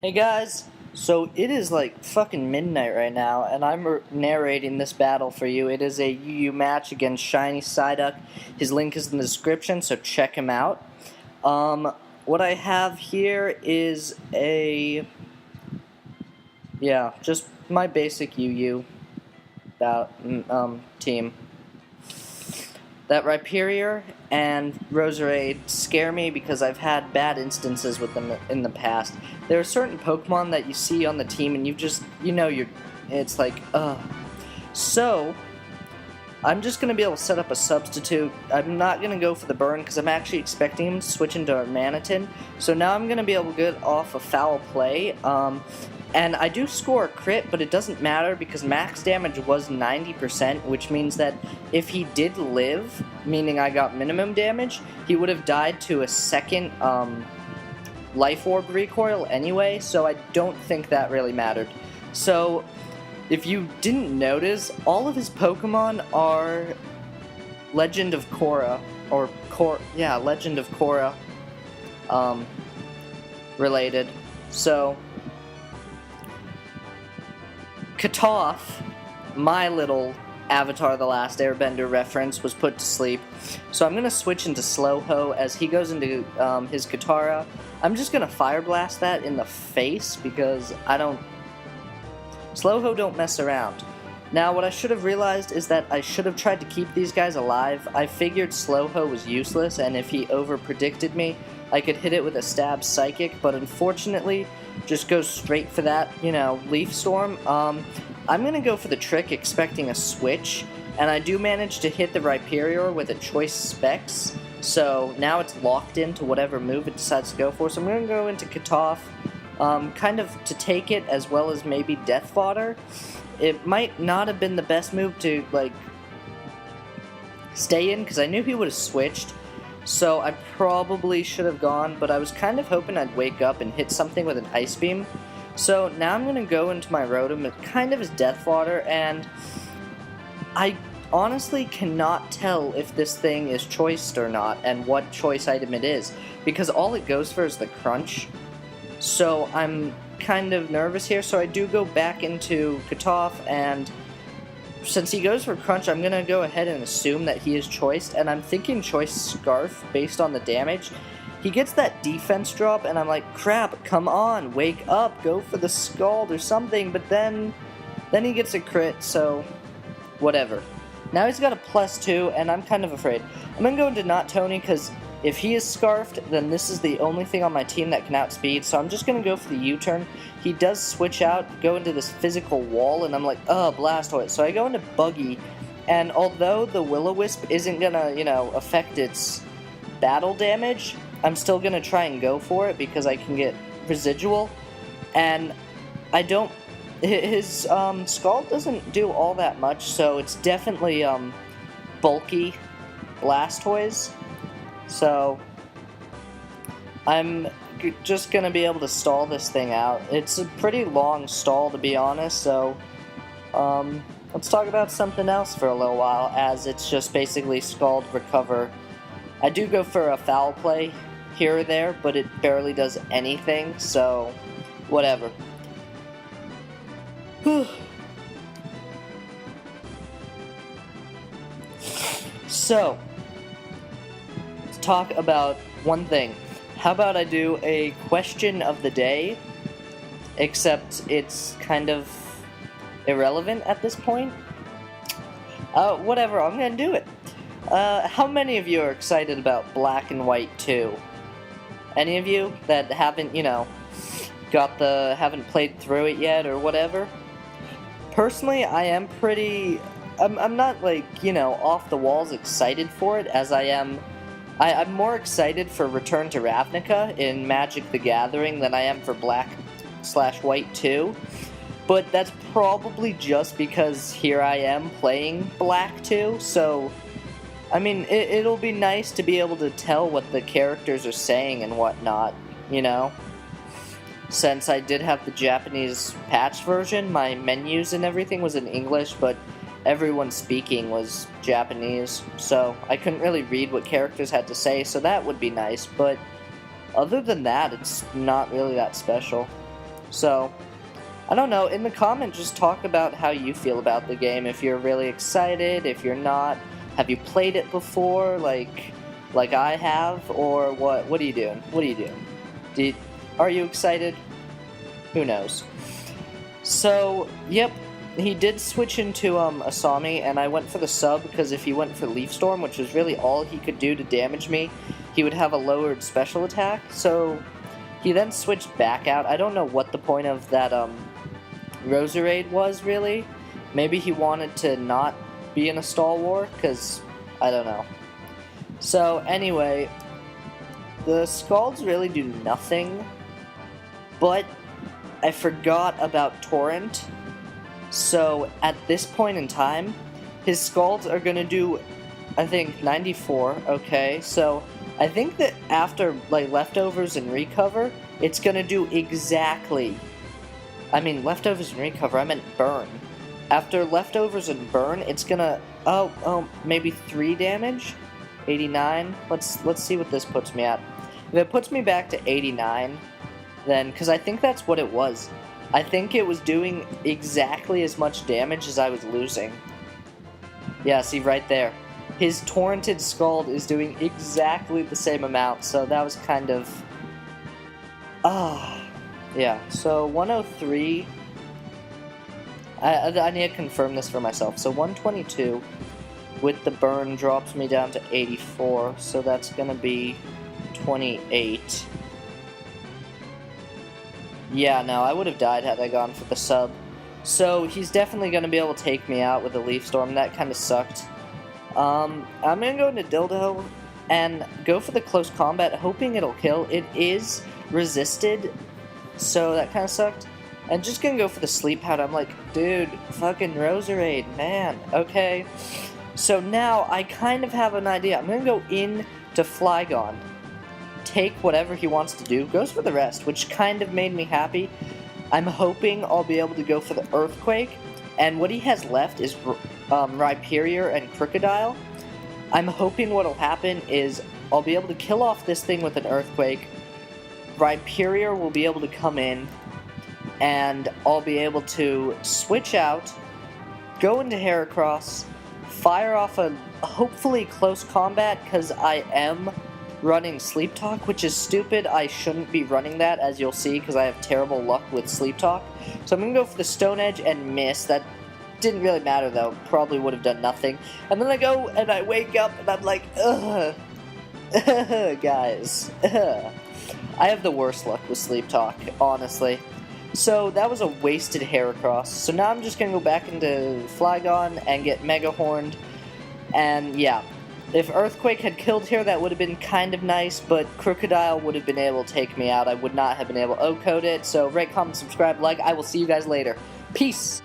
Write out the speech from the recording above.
Hey guys, so it is like fucking midnight right now, and I'm narrating this battle for you. It is a UU match against ShinySyduck. His link is in the description, so check him out. What I have here is just my basic UU team. That Rhyperior and Roserade scare me because I've had bad instances with them in the past. There are certain Pokemon that you see on the team and it's like, ugh. So, I'm just going to be able to set up a substitute. I'm not going to go for the burn because I'm actually expecting him to switch into Manatin. So now I'm going to be able to get off a foul play. And I do score a crit, but it doesn't matter because max damage was 90%, which means that if he did live, meaning I got minimum damage, he would have died to a second Life Orb recoil anyway, so I don't think that really mattered. So, if you didn't notice, all of his Pokemon are Legend of Korra, Legend of Korra related. So, Katoff, my little Avatar The Last Airbender reference, was put to sleep. So I'm going to switch into Slowho as he goes into his Katara. I'm just going to Fire Blast that in the face because Slowho don't mess around. Now, what I should have realized is that I should have tried to keep these guys alive. I figured Slowho was useless, and if he over-predicted me, I could hit it with a Stab Psychic, but unfortunately, just go straight for that, Leaf Storm. I'm going to go for the trick, expecting a switch, and I do manage to hit the Rhyperior with a Choice Specs, so now it's locked into whatever move it decides to go for, so I'm going to go into Katoff, kind of to take it, as well as maybe Death Fodder. It might not have been the best move to, stay in, because I knew he would have switched, so I probably should have gone, but I was kind of hoping I'd wake up and hit something with an Ice Beam. So now I'm going to go into my Rotom, it kind of is Death Fodder, and I honestly cannot tell if this thing is choiced or not, and what choice item it is, because all it goes for is the Crunch. So I'm kind of nervous here, so I do go back into Katoff, and since he goes for Crunch, I'm going to go ahead and assume that he is choiced, and I'm thinking Choice Scarf based on the damage. He gets that defense drop, and I'm like, crap, come on, wake up, go for the Scald or something, but then he gets a crit, so whatever. Now he's got a +2, and I'm kind of afraid. I'm going to go into Not Tony, because if he is Scarfed, then this is the only thing on my team that can outspeed, so I'm just going to go for the U-turn. He does switch out, go into this physical wall, and I'm like, Blastoise. So I go into Buggy, and although the Will-O-Wisp isn't going to, affect its battle damage, I'm still going to try and go for it because I can get residual, and his Scald doesn't do all that much, so it's definitely bulky Blastoise. So I'm just going to be able to stall this thing out. It's a pretty long stall, to be honest, so let's talk about something else for a little while, as it's just basically Scald, Recover. I do go for a foul play here or there, but it barely does anything, so whatever. So, let's talk about one thing. How about I do a question of the day, except it's kind of irrelevant at this point? Whatever, I'm gonna do it. How many of you are excited about Black and White 2? Any of you that haven't, haven't played through it yet or whatever? Personally, I am I'm not off the walls excited for it as I am. I'm more excited for Return to Ravnica in Magic the Gathering than I am for Black/White 2. But that's probably just because here I am playing Black 2, so I mean, it'll be nice to be able to tell what the characters are saying and whatnot, Since I did have the Japanese patch version, my menus and everything was in English, but everyone speaking was Japanese, so I couldn't really read what characters had to say, so that would be nice, but other than that, it's not really that special. So, I don't know, in the comments just talk about how you feel about the game, if you're really excited, if you're not, have you played it before, like I have, or what are you doing? What are you doing? Are you excited? Who knows? So, yep, he did switch into Asami, and I went for the sub, because if he went for Leaf Storm, which was really all he could do to damage me, he would have a lowered special attack, so he then switched back out. I don't know what the point of that Roserade was, really. Maybe he wanted to not be in a stall war, because I don't know. So, anyway, the Scalds really do nothing, but I forgot about Torrent. So, at this point in time, his Scalds are going to do, I think, 94, okay? So, I think that after, like, Leftovers and Recover, it's going to do exactly... I mean, Leftovers and Recover, I meant Burn. After Leftovers and Burn, it's going to... Oh, maybe 3 damage? 89? Let's see what this puts me at. If it puts me back to 89, then... Because I think that's what it was. I think it was doing exactly as much damage as I was losing. Yeah, see, right there. His Torrented Scald is doing exactly the same amount, so that was kind of... yeah, so 103... I need to confirm this for myself. So 122 with the burn drops me down to 84, so that's going to be 28. Yeah, no, I would have died had I gone for the sub. So he's definitely going to be able to take me out with a Leaf Storm. That kind of sucked. I'm going to go into Dildo and go for the close combat, hoping it'll kill. It is resisted, so that kind of sucked. And just going to go for the Sleep Powder. I'm like, dude, fucking Roserade, man, okay. So now I kind of have an idea. I'm going to go into Flygon, take whatever he wants to do, goes for the rest, which kind of made me happy. I'm hoping I'll be able to go for the Earthquake, and what he has left is Rhyperior and Crocodile. I'm hoping what'll happen is I'll be able to kill off this thing with an Earthquake, Rhyperior will be able to come in, and I'll be able to switch out, go into Heracross, fire off a hopefully close combat, because I am running Sleep Talk, which is stupid. I shouldn't be running that, as you'll see, because I have terrible luck with Sleep Talk. So I'm going to go for the Stone Edge and miss. That didn't really matter, though. Probably would have done nothing. And then I go and I wake up and I'm like, ugh, guys, ugh. I have the worst luck with Sleep Talk, honestly. So that was a wasted Heracross. So now I'm just going to go back into Flygon and get Mega Horned. And yeah, if Earthquake had killed here, that would have been kind of nice, but Crocodile would have been able to take me out. I would not have been able to O-code it. So rate, comment, subscribe, like. I will see you guys later. Peace!